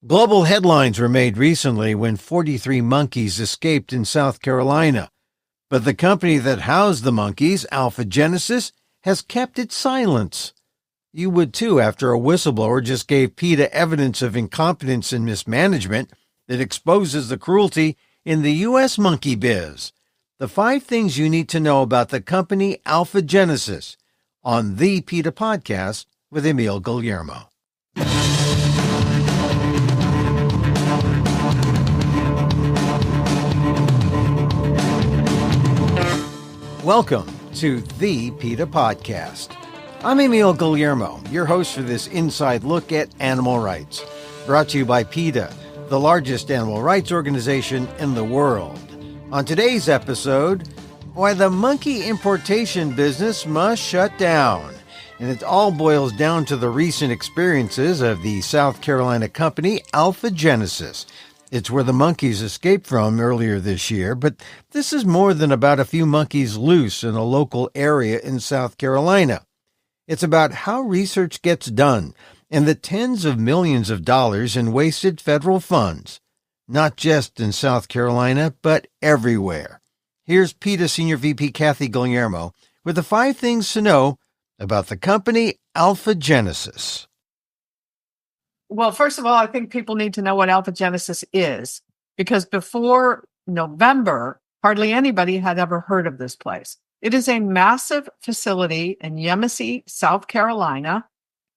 Global headlines were made recently when 43 monkeys escaped in South Carolina. But the company that housed the monkeys, Alpha Genesis, has kept its silence. You would too after a whistleblower just gave PETA evidence of incompetence and mismanagement that exposes the cruelty in the U.S. monkey biz. The 5 things you need to know about the company Alpha Genesis on the PETA Podcast with Emil Guillermo. Welcome to the PETA Podcast. I'm Emil Guillermo, your host for this inside look at animal rights, brought to you by PETA, the largest animal rights organization in the world. On today's episode, why the monkey importation business must shut down. And it all boils down to the recent experiences of the South Carolina company Alpha Genesis. It's where the monkeys escaped from earlier this year, but this is more than about a few monkeys loose in a local area in South Carolina. It's about how research gets done and the tens of millions of dollars in wasted federal funds, not just in South Carolina, but everywhere. Here's PETA Senior VP Kathy Guillermo with the 5 things to know about the company Alpha Genesis. Well, first of all, I think people need to know what Alpha Genesis is, because before November, hardly anybody had ever heard of this place. It is a massive facility in Yemassee, South Carolina,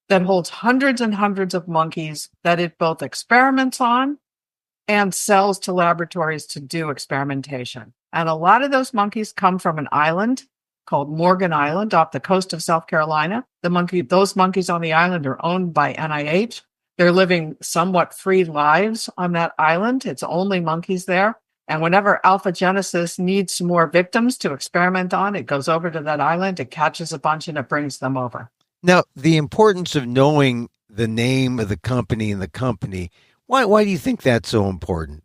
that holds hundreds and hundreds of monkeys that it both experiments on and sells to laboratories to do experimentation. And a lot of those monkeys come from an island called Morgan Island off the coast of South Carolina. Those monkeys on the island are owned by NIH. They're living somewhat free lives on that island. It's only monkeys there. And whenever Alpha Genesis needs more victims to experiment on, it goes over to that island, it catches a bunch, and it brings them over. Now, the importance of knowing the name of the company and the company, why do you think that's so important?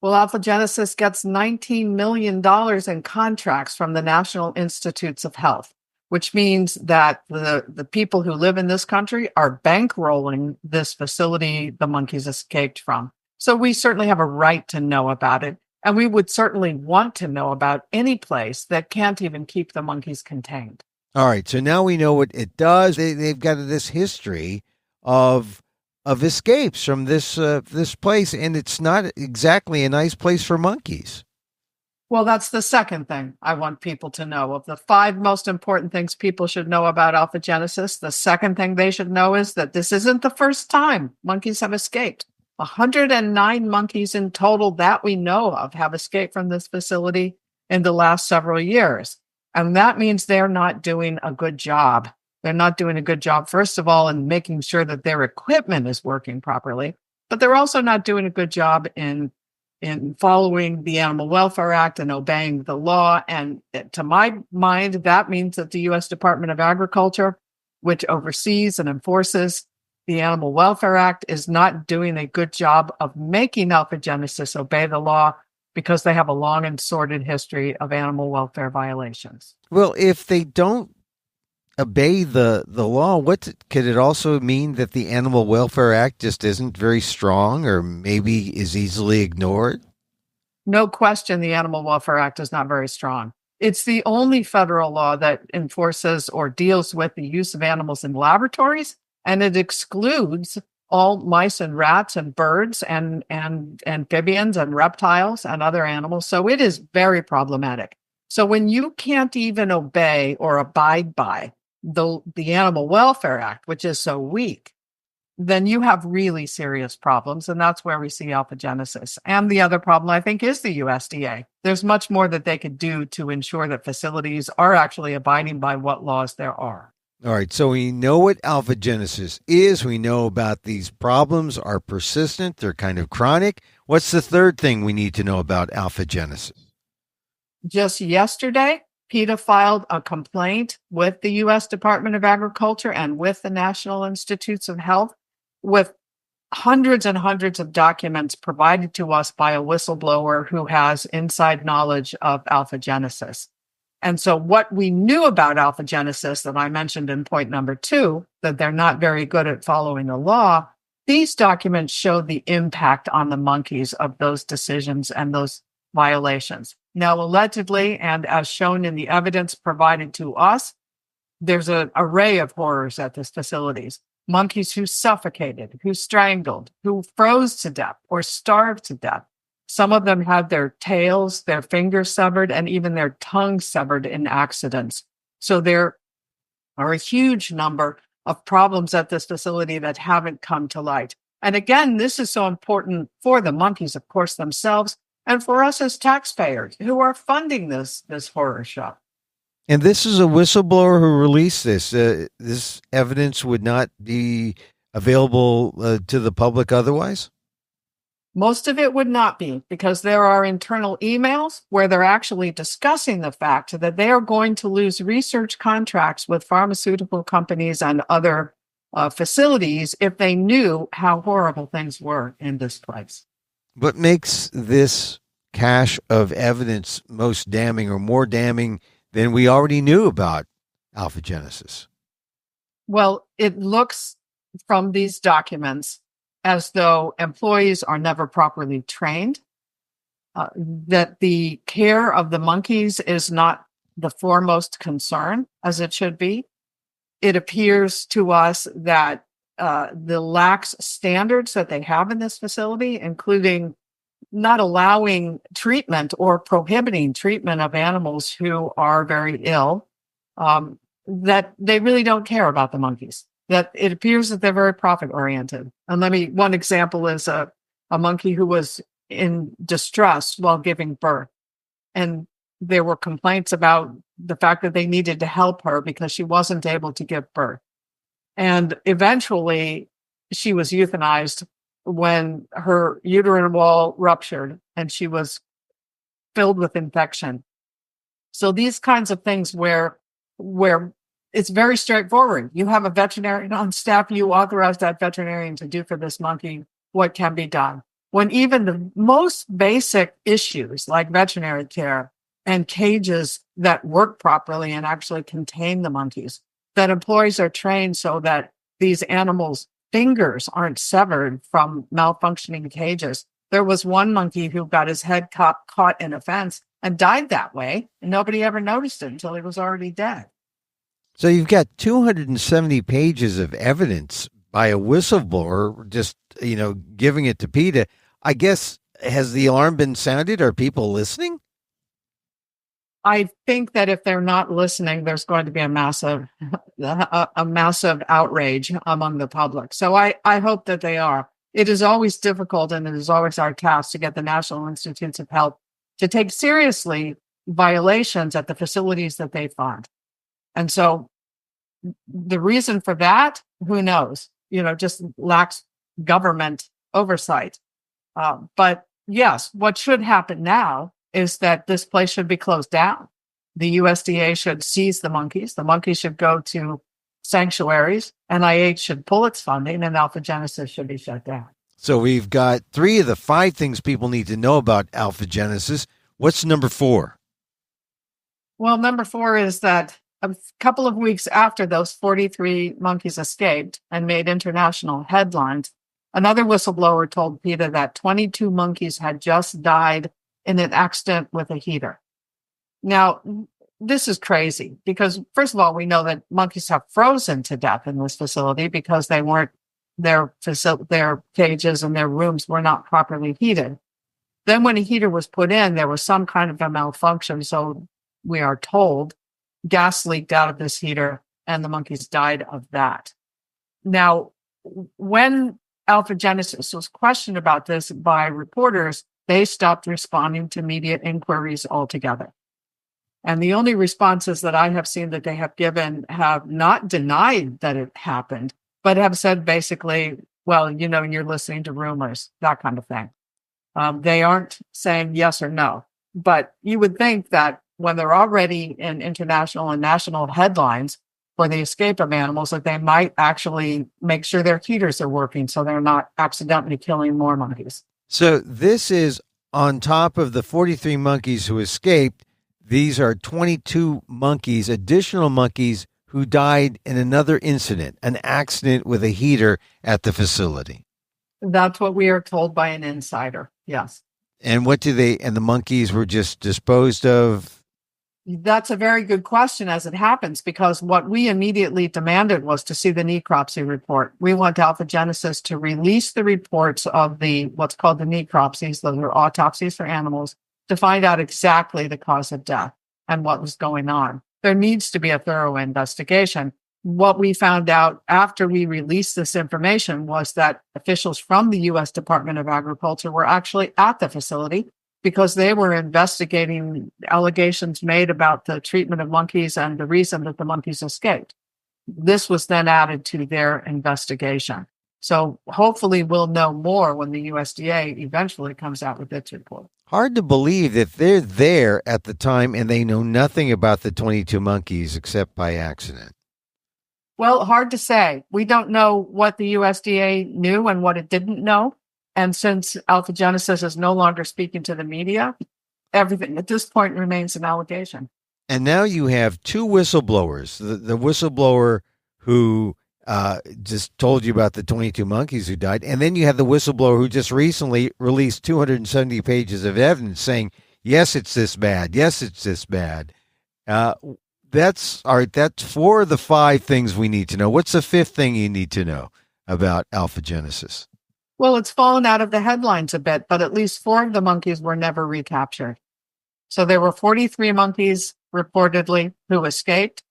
Well, Alpha Genesis gets $19 million in contracts from the National Institutes of Health, which means that the people who live in this country are bankrolling this facility the monkeys escaped from. So we certainly have a right to know about it. And we would certainly want to know about any place that can't even keep the monkeys contained. All right. So now we know what it does. They've got this history of escapes from this place, and it's not exactly a nice place for monkeys. Well, that's the second thing I want people to know. Of the 5 most important things people should know about Alpha Genesis, the second thing they should know is that this isn't the first time monkeys have escaped. 109 monkeys in total that we know of have escaped from this facility in the last several years. And that means they're not doing a good job. They're not doing a good job, first of all, in making sure that their equipment is working properly, but they're also not doing a good job in following the Animal Welfare Act and obeying the law. And to my mind, that means that the U.S. Department of Agriculture, which oversees and enforces the Animal Welfare Act, is not doing a good job of making Alpha Genesis obey the law because they have a long and sordid history of animal welfare violations. Well, if they don't obey the law, could it also mean that the Animal Welfare Act just isn't very strong or maybe is easily ignored? No question, the Animal Welfare Act is not very strong. It's the only federal law that enforces or deals with the use of animals in laboratories, and it excludes all mice and rats and birds and amphibians and reptiles and other animals. So it is very problematic. So when you can't even obey or abide by the Animal Welfare Act, which is so weak, then you have really serious problems. And that's where we see Alpha Genesis. And the other problem, I think, is the USDA. There's much more that they could do to ensure that facilities are actually abiding by what laws there are. All right, so we know what Alpha Genesis is. We know about these problems are persistent. They're kind of chronic. What's the third thing we need to know about Alpha Genesis? Just yesterday, PETA filed a complaint with the U.S. Department of Agriculture and with the National Institutes of Health with hundreds and hundreds of documents provided to us by a whistleblower who has inside knowledge of Alpha Genesis. And so what we knew about Alpha Genesis that I mentioned in point number 2, that they're not very good at following the law, These documents show the impact on the monkeys of those decisions and those violations. Now, allegedly, and as shown in the evidence provided to us, there's an array of horrors at these facilities. Monkeys who suffocated, who strangled, who froze to death or starved to death. Some of them had their tails, their fingers severed, and even their tongues severed in accidents. So there are a huge number of problems at this facility that haven't come to light. And again, this is so important for the monkeys, of course, themselves, and for us as taxpayers who are funding this horror show. And this is a whistleblower who released this. This evidence would not be available to the public otherwise? Most of it would not be, because there are internal emails where they're actually discussing the fact that they are going to lose research contracts with pharmaceutical companies and other facilities if they knew how horrible things were in this place. What makes this cache of evidence most damning or more damning than we already knew about alphagenesis? Well, it looks from these documents as though employees are never properly trained, that the care of the monkeys is not the foremost concern as it should be. It appears to us that the lax standards that they have in this facility, including not allowing treatment or prohibiting treatment of animals who are very ill, that they really don't care about the monkeys. That it appears that they're very profit oriented. And one example is a monkey who was in distress while giving birth. And there were complaints about the fact that they needed to help her because she wasn't able to give birth. And eventually she was euthanized when her uterine wall ruptured and she was filled with infection. So these kinds of things where it's very straightforward. You have a veterinarian on staff, you authorize that veterinarian to do for this monkey what can be done. When even the most basic issues like veterinary care and cages that work properly and actually contain the monkeys, that employees are trained so that these animals' fingers aren't severed from malfunctioning cages. There was one monkey who got his head caught in a fence and died that way, and nobody ever noticed it until he was already dead. So you've got 270 pages of evidence by a whistleblower, just, giving it to PETA. I guess, has the alarm been sounded? Are people listening? I think that if they're not listening, there's going to be a massive outrage among the public. So I hope that they are. It is always difficult, and it is always our task to get the National Institutes of Health to take seriously violations at the facilities that they fund. And so the reason for that, who knows? Just lacks government oversight. But yes, what should happen now is that this place should be closed down. The USDA should seize the monkeys. The monkeys should go to sanctuaries. NIH should pull its funding, and alphagenesis should be shut down. So we've got 3 of the 5 things people need to know about alphagenesis. What's number 4? Well, number 4 is that a couple of weeks after those 43 monkeys escaped and made international headlines, another whistleblower told PETA that 22 monkeys had just died in an accident with a heater. Now, this is crazy because, first of all, we know that monkeys have frozen to death in this facility because their cages and their rooms were not properly heated. Then when a heater was put in, there was some kind of a malfunction. So we are told gas leaked out of this heater and the monkeys died of that. Now, when alphagenesis was questioned about this by reporters, they stopped responding to media inquiries altogether. And the only responses that I have seen that they have given have not denied that it happened, but have said basically, well, you're listening to rumors, that kind of thing. They aren't saying yes or no. But you would think that when they're already in international and national headlines for the escape of animals, that they might actually make sure their heaters are working so they're not accidentally killing more monkeys. So this is on top of the 43 monkeys who escaped. These are 22 monkeys, additional monkeys who died in another incident, an accident with a heater at the facility. That's what we are told by an insider. Yes. And and the monkeys were just disposed of? That's a very good question as it happens, because what we immediately demanded was to see the necropsy report. We want Alpha Genesis to release the reports of what's called the necropsies, those are autopsies for animals, to find out exactly the cause of death and what was going on. There needs to be a thorough investigation. What we found out after we released this information was that officials from the U.S. Department of Agriculture were actually at the facility because they were investigating allegations made about the treatment of monkeys and the reason that the monkeys escaped. This was then added to their investigation. So hopefully we'll know more when the USDA eventually comes out with its report. Hard to believe that they're there at the time and they know nothing about the 22 monkeys except by accident. Well, hard to say. We don't know what the USDA knew and what it didn't know. And since Alpha Genesis is no longer speaking to the media, everything at this point remains an allegation. And now you have two whistleblowers. The whistleblower who just told you about the 22 monkeys who died. And then you have the whistleblower who just recently released 270 pages of evidence saying, yes, it's this bad. Yes, it's this bad. That's all right. That's 4 of the 5 things we need to know. What's the 5th thing you need to know about Alpha Genesis? Well, it's fallen out of the headlines a bit, but at least 4 of the monkeys were never recaptured. So there were 43 monkeys reportedly who escaped,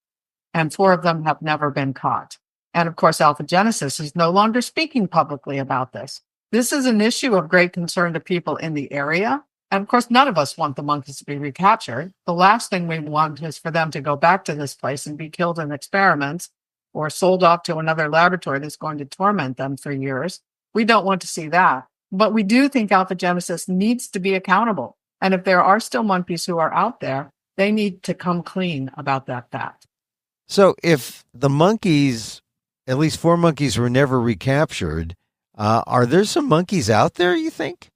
and 4 of them have never been caught. And of course, Alpha Genesis is no longer speaking publicly about this. This is an issue of great concern to people in the area. And of course, none of us want the monkeys to be recaptured. The last thing we want is for them to go back to this place and be killed in experiments or sold off to another laboratory that's going to torment them for years. We don't want to see that. But we do think Alpha Genesis needs to be accountable. And if there are still monkeys who are out there, they need to come clean about that fact. So if the monkeys, at least 4 monkeys, were never recaptured, are there some monkeys out there, you think?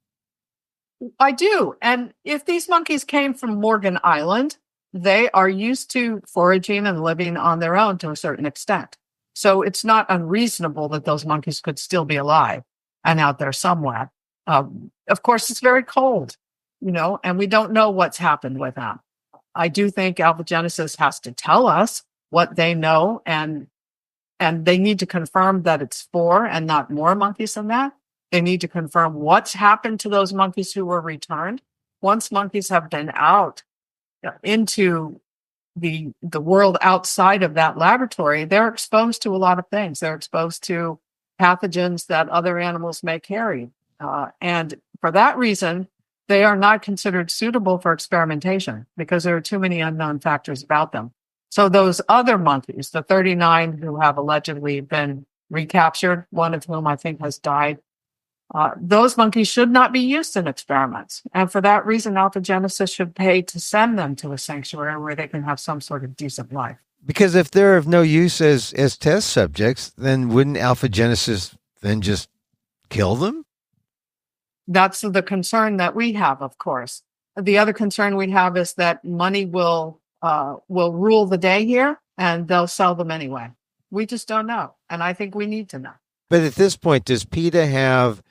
I do. And if these monkeys came from Morgan Island, they are used to foraging and living on their own to a certain extent. So it's not unreasonable that those monkeys could still be alive and out there somewhere. Of course, it's very cold, and we don't know what's happened with them. I do think Alpha Genesis has to tell us what they know, and they need to confirm that it's 4 and not more monkeys than that. They need to confirm what's happened to those monkeys who were returned. Once monkeys have been out into the world outside of that laboratory, they're exposed to a lot of things. They're exposed to pathogens that other animals may carry. And for that reason, they are not considered suitable for experimentation because there are too many unknown factors about them. So those other monkeys, the 39 who have allegedly been recaptured, one of whom I think has died, those monkeys should not be used in experiments. And for that reason, Alpha Genesis should pay to send them to a sanctuary where they can have some sort of decent life. Because if they're of no use as test subjects, then wouldn't Alpha Genesis then just kill them? That's the concern that we have, of course. The other concern we have is that money will rule the day here, and they'll sell them anyway. We just don't know, and I think we need to know. But at this point, does PETA have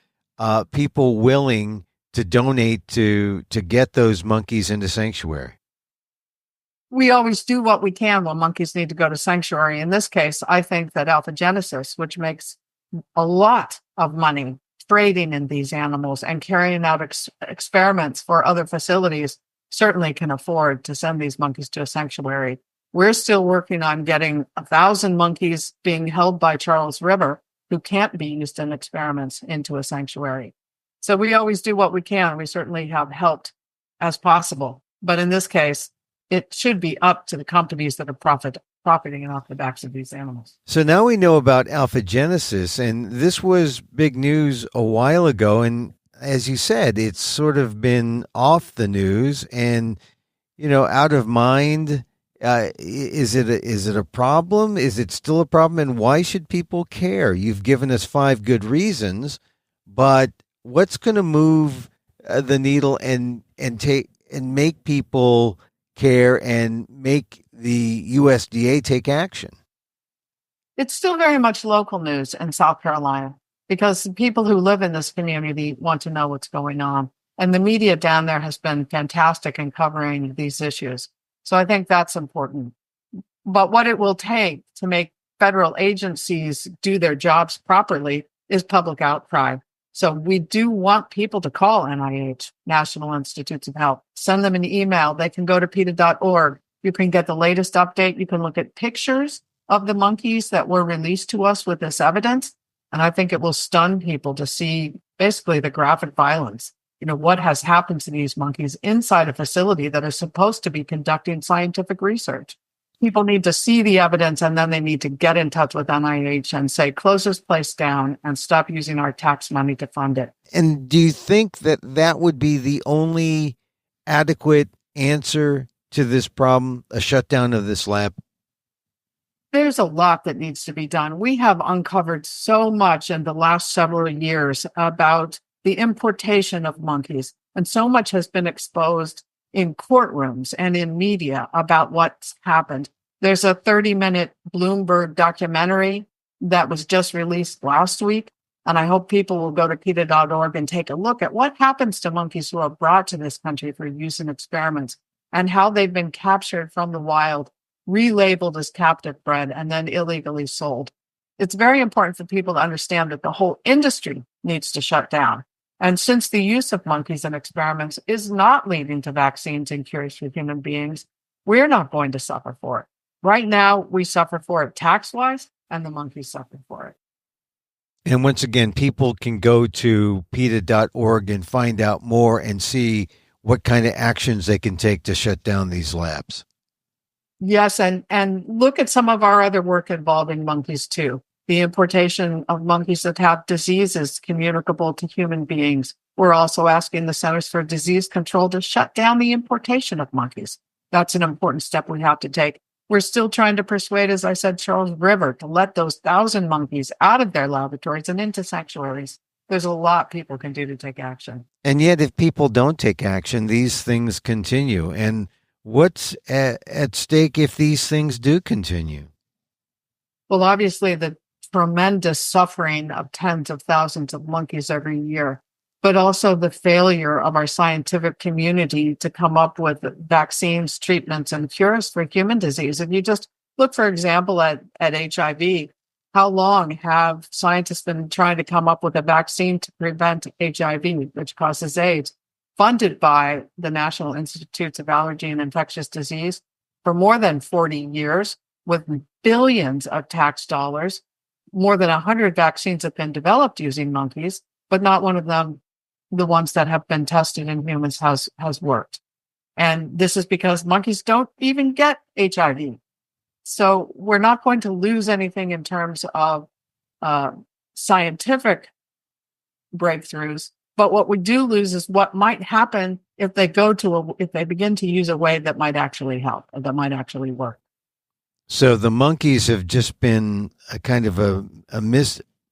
people willing to donate to get those monkeys into sanctuary? We always do what we can when monkeys need to go to sanctuary. In this case, I think that Alpha Genesis, which makes a lot of money trading in these animals and carrying out experiments for other facilities, certainly can afford to send these monkeys to a sanctuary. We're still working on getting 1,000 monkeys being held by Charles River who can't be used in experiments into a sanctuary. So we always do what we can. We certainly have helped as possible. But in this case, it should be up to the companies that are profiting off the backs of these animals. So now we know about Alpha Genesis, and this was big news a while ago. And as you said, it's sort of been off the news and, out of mind. Is it a problem? Is it still a problem? And why should people care? You've given us 5 good reasons, but what's going to move the needle and make people care and make the USDA take action? It's still very much local news in South Carolina. because people who live in this community want to know what's going on. And the media down there has been fantastic in covering these issues. So I think that's important. But what it will take to make federal agencies do their jobs properly is public outcry. So we do want people to call NIH, National Institutes of Health, send them an email. They can go to PETA.org. You can get the latest update. You can look at pictures of the monkeys that were released to us with this evidence. And I think it will stun people to see basically the graphic violence. What has happened to these monkeys inside a facility that is supposed to be conducting scientific research. People need to see the evidence, and then they need to get in touch with NIH and say, close this place down and stop using our tax money to fund it. And do you think that that would be the only adequate answer to this problem, a shutdown of this lab? There's a lot that needs to be done. We have uncovered so much in the last several years about the importation of monkeys, and so much has been exposed in courtrooms and in media about what's happened. There's a 30-minute Bloomberg documentary that was just released last week, and I hope people will go to PETA.org and take a look at what happens to monkeys who are brought to this country for use in experiments and how they've been captured from the wild, relabeled as captive bred, and then illegally sold. It's very important for people to understand that the whole industry needs to shut down. And since the use of monkeys in experiments is not leading to vaccines and cures for human beings, we're not going to suffer for it. Right now, we suffer for it tax-wise, and the monkeys suffer for it. And once again, people can go to PETA.org and find out more and see what kind of actions they can take to shut down these labs. Yes, and look at some of our other work involving monkeys, too. The importation of monkeys that have diseases communicable to human beings. We're also asking the Centers for Disease Control to shut down the importation of monkeys. That's an important step we have to take. We're still trying to persuade, as I said, Charles River to let those 1,000 monkeys out of their laboratories and into sanctuaries. There's a lot people can do to take action. And yet, if people don't take action, these things continue. And what's at stake if these things do continue? Well, obviously, the tremendous suffering of tens of thousands of monkeys every year, but also the failure of our scientific community to come up with vaccines, treatments, and cures for human disease. If you just look, for example, at HIV, how long have scientists been trying to come up with a vaccine to prevent HIV, which causes AIDS, funded by the National Institutes of Allergy and Infectious Disease for more than 40 years with billions of tax dollars? More than 100 vaccines have been developed using monkeys, but not one of them, the ones that have been tested in humans, has worked. And this is because monkeys don't even get HIV. So we're not going to lose anything in terms of scientific breakthroughs. But what we do lose is what might happen if they begin to use a way that might actually help, or that might actually work. So the monkeys have just been a kind of a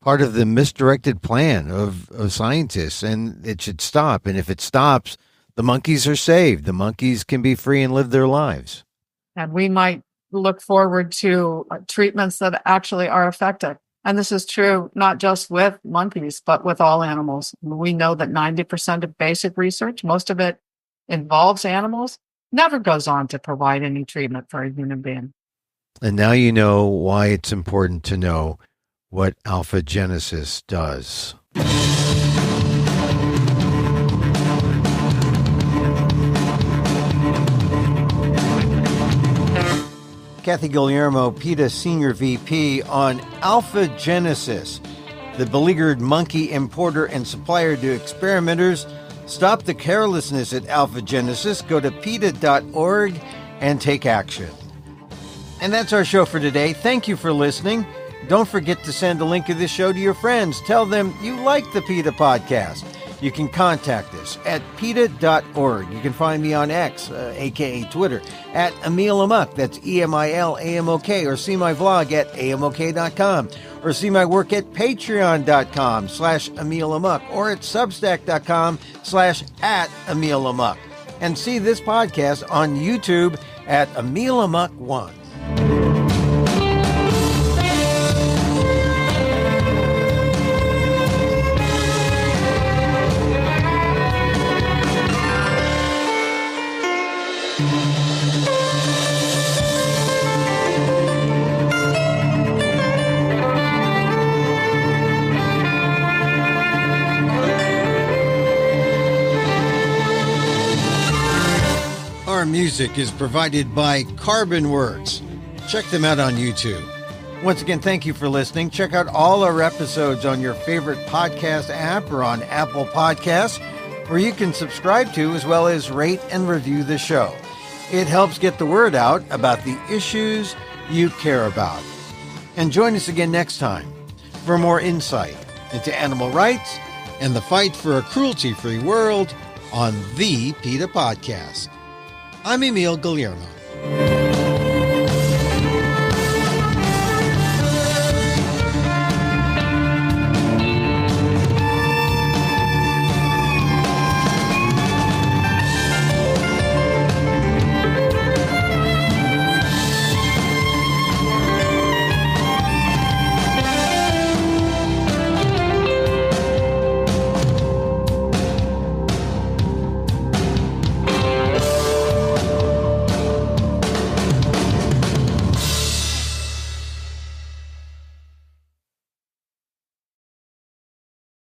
part of the misdirected plan of scientists, and it should stop. And if it stops, the monkeys are saved. The monkeys can be free and live their lives. And we might look forward to treatments that actually are effective. And this is true not just with monkeys, but with all animals. We know that 90% of basic research, most of it involves animals, never goes on to provide any treatment for a human being. And now you know why it's important to know what alpha genesis does. Kathy Guillermo, PETA Senior VP, on alpha genesis, the beleaguered monkey importer and supplier to experimenters. Stop the carelessness at alpha genesis. Go to PETA.org and take action. And that's our show for today. Thank you for listening. Don't forget to send a link of this show to your friends. Tell them you like the PETA Podcast. You can contact us at PETA.org. You can find me on X, a.k.a. Twitter, at Emil Amok. That's EMILAMOK. Or see my vlog at amok.com. Or see my work at patreon.com/Emil Amok. Or at substack.com/@Emil Amok. And see this podcast on YouTube at Emil Amok 1. music is provided by Carbon Works. Check them out on YouTube. Once again, thank you for listening. Check out all our episodes on your favorite podcast app or on Apple Podcasts, where you can subscribe to as well as rate and review the show. It helps get the word out about the issues you care about. And join us again next time for more insight into animal rights and the fight for a cruelty-free world on the PETA Podcast. I'm Emil Guillermo.